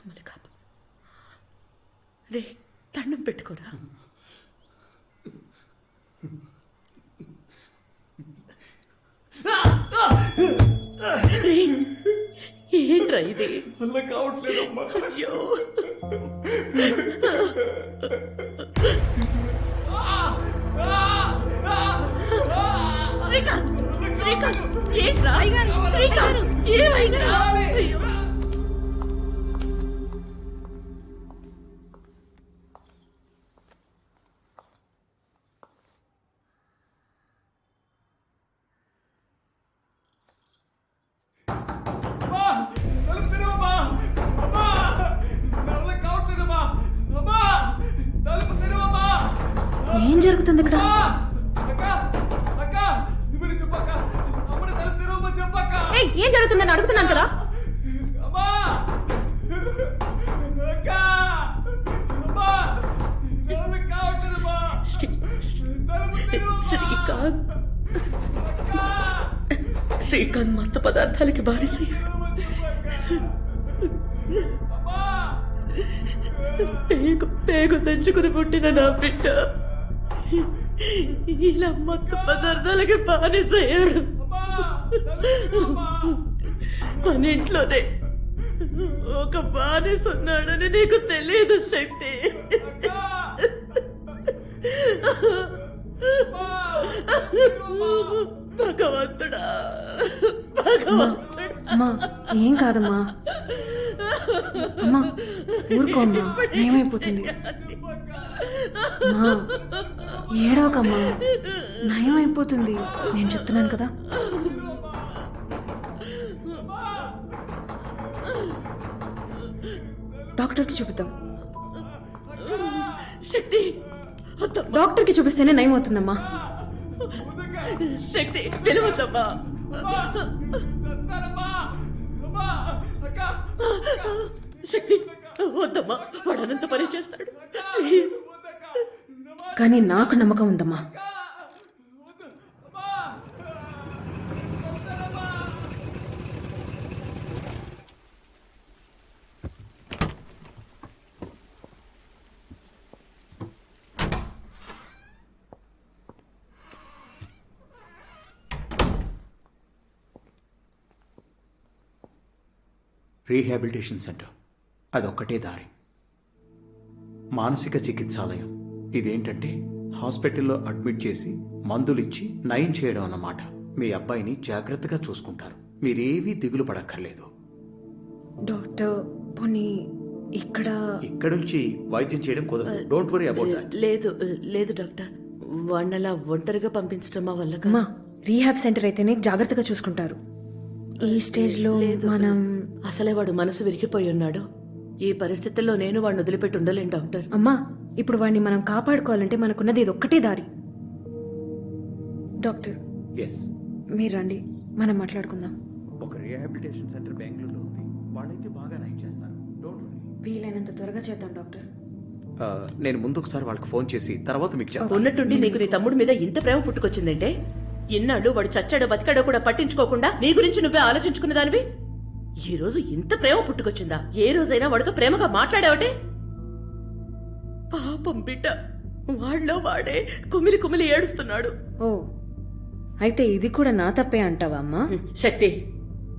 మమ్మల్ని కాపా రే, దండం పెట్టుకోరా. రే, ఏంట్రా ఇది? అలా కావట్లేదమ్మా. అయ్యో, శ్రీకాంత్, శ్రీకాంత్, ఏంట్రా? శ్రీకాంత్, ఏమైందిరా? అయ్యో. ఏం జరుగుతుంది ఇక్కడ? ఏం జరుగుతుందని అడుగుతున్నాను కదా. శ్రీకాంత్, శ్రీకాంత్ మత్తు పదార్థాలకి బానిసయ్యాడు. పేగు తెంచుకుని పుట్టిన నా బిడ్డ ఇలా మత్తు పదార్థాలకి బానిసయ్యాడు. మన ఇంట్లోనే ఒక బానిస ఉన్నాడని నీకు తెలియదు శక్తి. భగవంతుడా, భగవంతుడా. అమ్మా ఏం కాదమ్మా. అమ్మా ఊరుకోమ్మా, ఏమైపోతుంది? అమ్మా ఏడవకమ్మా, నయం అయిపోతుంది. నేను చెప్తున్నాను కదా. డాక్టర్కి చూపిద్దాం. శక్తి, డాక్టర్కి చూపిస్తేనే నయం అవుతుందమ్మా. శక్తి పిలవద్దమ్మా. శక్తి వద్దమ్మా, వాడు అనంత పని చేస్తాడు. ప్లీజ్. కానీ నాకు నమ్మకం ఉందమ్మా. రీహాబిలిటేషన్ సెంటర్ అదొక్కటే దారి. మానసిక చికిత్సాలయం ఇదేంటంటే హాస్పిటల్లో అడ్మిట్ చేసి మందులిచ్చి నయం చేయడం అన్నమాట. మీ అబ్బాయిని జాగ్రత్తగా చూసుకుంటారు. మీరేవీ దిగులు పడక్కర్లేదు. డాక్టర్ పోనీ ఇక్కడ నుంచి వైద్యం చేయడం కుదరదు. Don't worry about that. లేదు లేదు డాక్టర్, వాడినలా ఒంటరిగా పంపించడం మా వల్ల కాదు. అమ్మా రీహాబ్ సెంటర్ అయితేనే జాగ్రత్తగా చూసుకుంటారు. ఈ స్టేజ్ లో మనం అసలే వాడు మనసు విరిగిపోయి ఉన్నాడు. ఈ పరిస్థితుల్లో నేను వాడిని వదిలిపెట్టి ఉండలేను డాక్టర్. అమ్మా ఇప్పుడు వాడిని మనం కాపాడుకోవాలంటే మనకున్నది ఇది ఒక్కటే దారి. డాక్టర్ మీరు రండి, మనం మాట్లాడుకుందాం. ఒక రీహాబిలిటేషన్ సెంటర్ బెంగళూరులో ఉంది. వాళ్ళైతే బాగా నయం చేస్తారు. Don't worry. వీలైనంత త్వరగా చేద్దాం డాక్టర్. నేను ముందు ఒకసారి వాళ్ళకి ఫోన్ చేసి తర్వాత మీకు చెప్తాను. ఉన్నట్టుండి నీకు నీ తమ్ముడి మీద ఇంత ప్రేమ పుట్టుకొచ్చిందంటే ఇన్నాళ్ళు వాడు చచ్చాడో బతికాడో కూడా పట్టించుకోకుండా నీ గురించి నువ్వే ఆలోచించుకున్న దానివి ఈ రోజు ఇంత ప్రేమ పుట్టుకొచ్చిందా? ఏ రోజైనా వాడితో ప్రేమగా మాట్లాడావటే? పాపం బిడ్డ వాళ్ళలో వాడే కుమిలి కుమిలి ఏడుస్తున్నాడు. ఓ అయితే ఇది కూడా నా తప్పే అంటావా అమ్మా? శక్తి,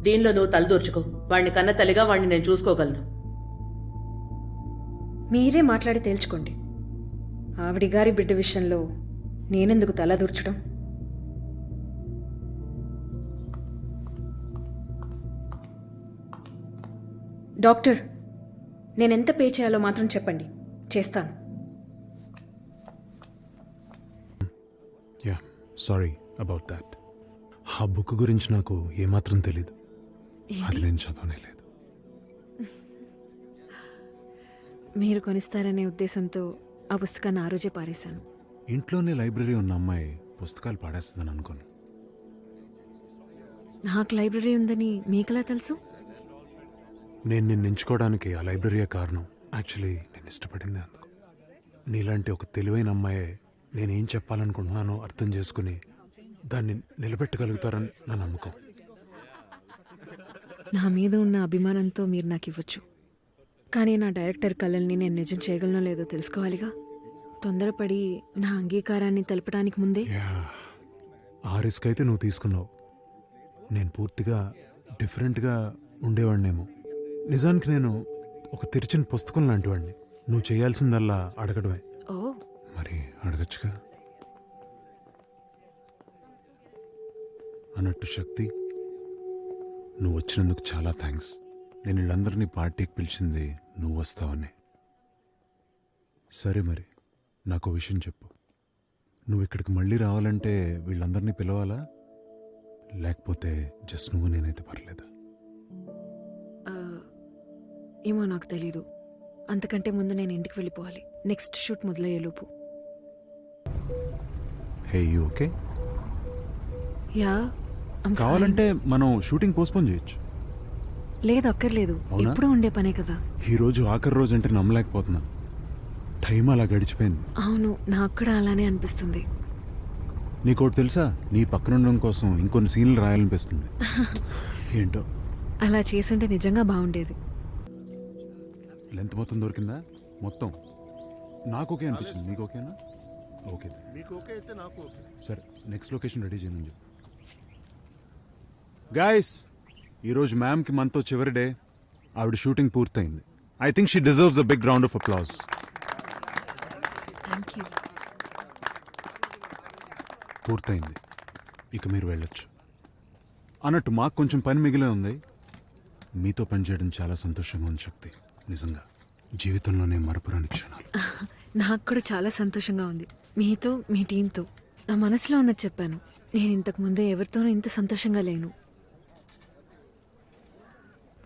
దీనిలో నువ్వు తలదూర్చుకో. వాడిని కన్న తల్లిగా వాడిని నేను చూసుకోగలను. మీరే మాట్లాడి తేల్చుకోండి. ఆవిడి గారి బిడ్డ విషయంలో నేనెందుకు తల దూర్చడం? డాక్టర్ నేనెంత పే చేయాలో మాత్రం చెప్పండి, చేస్తాను. Sorry about that. ఆ బుక్ గురించి నాకు ఏమాత్రం తెలీదు. అది నేను చదవనే లేదు. మీరు కొనిస్తారనే ఉద్దేశంతో ఆ పుస్తకాన్ని ఆ రోజే పారేశాను. ఇంట్లోనే లైబ్రరీ ఉన్న అమ్మాయి పుస్తకాలు పాడేస్తుందని అనుకోను. నాకు లైబ్రరీ ఉందని మీకెలా తెలుసు? నేను నిన్ను ఎంచుకోవడానికి ఆ లైబ్రరీయే కారణం. యాక్చువల్లీ నేను ఇష్టపడింది అందుకు. నీలాంటి ఒక తెలివైన అమ్మాయే నేనేం చెప్పాలనుకుంటున్నానో అర్థం చేసుకుని దాన్ని నిలబెట్టగలుగుతారని నా నమ్మకం. నా మీద ఉన్న అభిమానంతో మీరు నాకు ఇవ్వచ్చు, కానీ నా డైరెక్టర్ కళల్ని నేను నిజం చేయగలనో లేదో తెలుసుకోవాలిగా. తొందరపడి నా అంగీకారాన్ని తెలపడానికి ముందే యా, ఆ రిస్క్ అయితే నువ్వు తీసుకున్నావు. నేను పూర్తిగా డిఫరెంట్గా ఉండేవాడినేమో. నిజానికి నేను ఒక తెరిచిన పుస్తకం లాంటి వాడిని. నువ్వు చేయాల్సిందల్లా అడగడమే. ఓ మరి అడగచ్చుగా. అన్నట్టు శక్తి, నువ్వు వచ్చినందుకు చాలా థ్యాంక్స్. నేను వీళ్ళందరినీ పార్టీకి పిలిచింది నువ్వు వస్తావని. సరే మరి నాకు విషయం చెప్పు. నువ్వు ఇక్కడికి మళ్ళీ రావాలంటే వీళ్ళందరినీ పిలవాలా, లేకపోతే జస్ట్ నువ్వు నేనైతే పర్లేదా? ఏమో నాకు తెలీదు. అంతకంటే ముందు నేను ఇంటికి వెళ్ళిపోవాలి, నెక్స్ట్ షూట్ మొదలయ్యేలోపు. Hey you okay? యా కావాలంటే మనం షూటింగ్ పోస్ట్పోన్ చేయొచ్చు. లేదు, అక్కర్లేదు. అవునా? ఎప్పుడు ఉండే పనే కదా. ఈ రోజు ఆఖరి రోజు అంటే నమ్మలేకపోతున్నా. టైం అలా గడిచిపోయింది. అవును, నాకు కూడా అలానే అనిపిస్తుంది. నీకోటి తెలుసా, నీ పక్కన ఉండడం కోసం ఇంకొన్ని సీన్లు రాయాలనిపిస్తుంది. ఏంటో. అలా చేసుంటే నిజంగా బాగుండేది. లెంత్ మొత్తం దొరికిందా? మొత్తం నాకు ఓకే అనిపించింది. నీకు ఓకేనా? ఓకే, మీకు ఓకే అయితే నాకు ఓకే. సరే నెక్స్ట్ లొకేషన్ రెడీ చేయమని చెప్పు. గాయస్, ఈరోజు మ్యామ్కి మనతో చివరి డే. ఆవిడ షూటింగ్ పూర్తయింది. I think she deserves a big round of applause. Thank you. పూర్తయింది, ఇక మీరు వెళ్ళొచ్చు. అన్నట్టు మాకు కొంచెం పని మిగిలే ఉంది. మీతో పనిచేయడం చాలా సంతోషంగా ఉంది శక్తి. నిజంగా జీవితంలోనే మరపురాని క్షణాలు. నాకు కూడా చాలా సంతోషంగా ఉంది. మీతో, మీ టీంతో నా మనసులో ఉన్నది చెప్పాను. నేను ఇంతకు ముందే ఎవరితోనూ ఇంత సంతోషంగా లేను.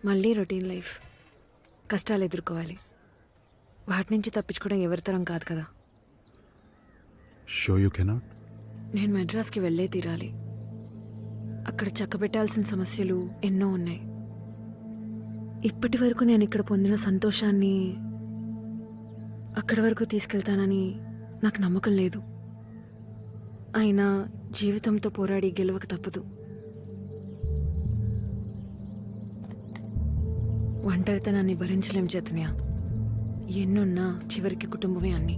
మళ్ళీ రొటీన్ లైఫ్, కష్టాలు ఎదుర్కోవాలి. వాటి నుంచి తప్పించుకోవడం ఎవరితరం కాదు కదా. Show you cannot. నేను మెడ్రాస్కి వెళ్ళే తీరాలి. అక్కడ చక్కబెట్టాల్సిన సమస్యలు ఎన్నో ఉన్నాయి. ఇప్పటి వరకు నేను ఇక్కడ పొందిన సంతోషాన్ని అక్కడి వరకు తీసుకెళ్తానని నాకు నమ్మకం లేదు. అయినా జీవితంతో పోరాడి గెలవక తప్పదు. ఒంటరితనాన్ని భరించలేం చైతన్య. ఎన్నున్నా చివరికి కుటుంబమే అన్నీ.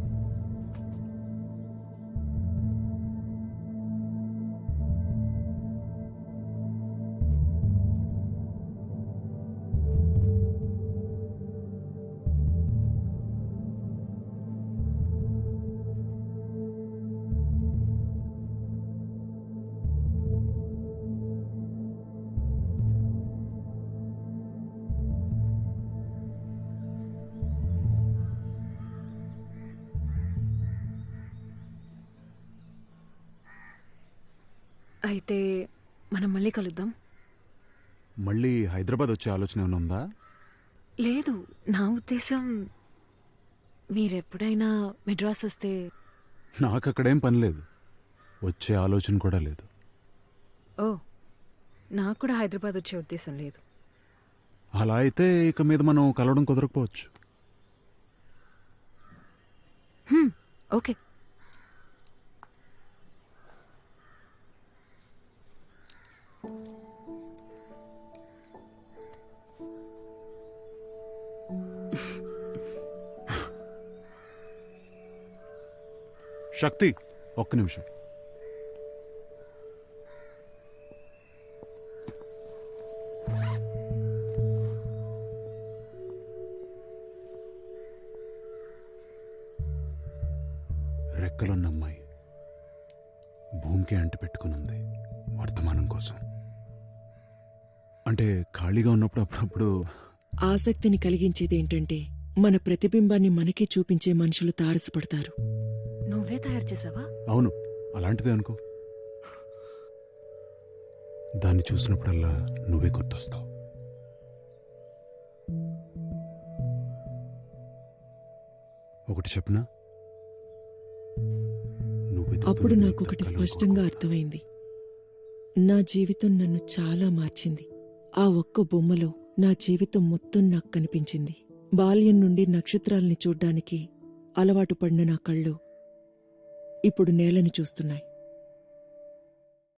అయితే మనం మళ్ళీ కలుద్దాం. మళ్ళీ హైదరాబాద్ వచ్చే ఆలోచన ఏమైనా ఉందా? లేదు, నా ఉద్దేశం మీరెప్పుడైనా మెడ్రాస్ వస్తే. నాకు అక్కడేం పని లేదు, వచ్చే ఆలోచన కూడా లేదు. ఓ, నాకు కూడా హైదరాబాద్ వచ్చే ఉద్దేశం లేదు. అలా అయితే ఇక మీద మనం కలవడం కుదరకపోవచ్చు. ఓకే. శక్తి, ఒక్క నిమిషం. రెక్కలున్న అమ్మాయి భూమికి అంటి పెట్టుకునుంది వర్తమానం కోసం. అంటే ఖాళీగా ఉన్నప్పుడు అప్పుడప్పుడు ఆసక్తిని కలిగించేదేంటంటే మన ప్రతిబింబాన్ని మనకే చూపించే మనుషులు తారసపడతారు. నువ్వే తయారు చేసావా? అవును, అలాంటిదే అనుకో. దాన్ని చూసినప్పుడల్లా నువ్వే గుర్తొస్తావు. ఒకటి చెప్పనా? అప్పుడు నాకొకటి స్పష్టంగా అర్థమైంది. నా జీవితం నన్ను చాలా మార్చింది. ఆ ఒక్క బొమ్మలో నా జీవితం మొత్తం నాకు కనిపించింది. బాల్యం నుండి నక్షత్రాల్ని చూడ్డానికి అలవాటు పడిన నా కళ్ళు ఇప్పుడు నేలని చూస్తున్నాయి.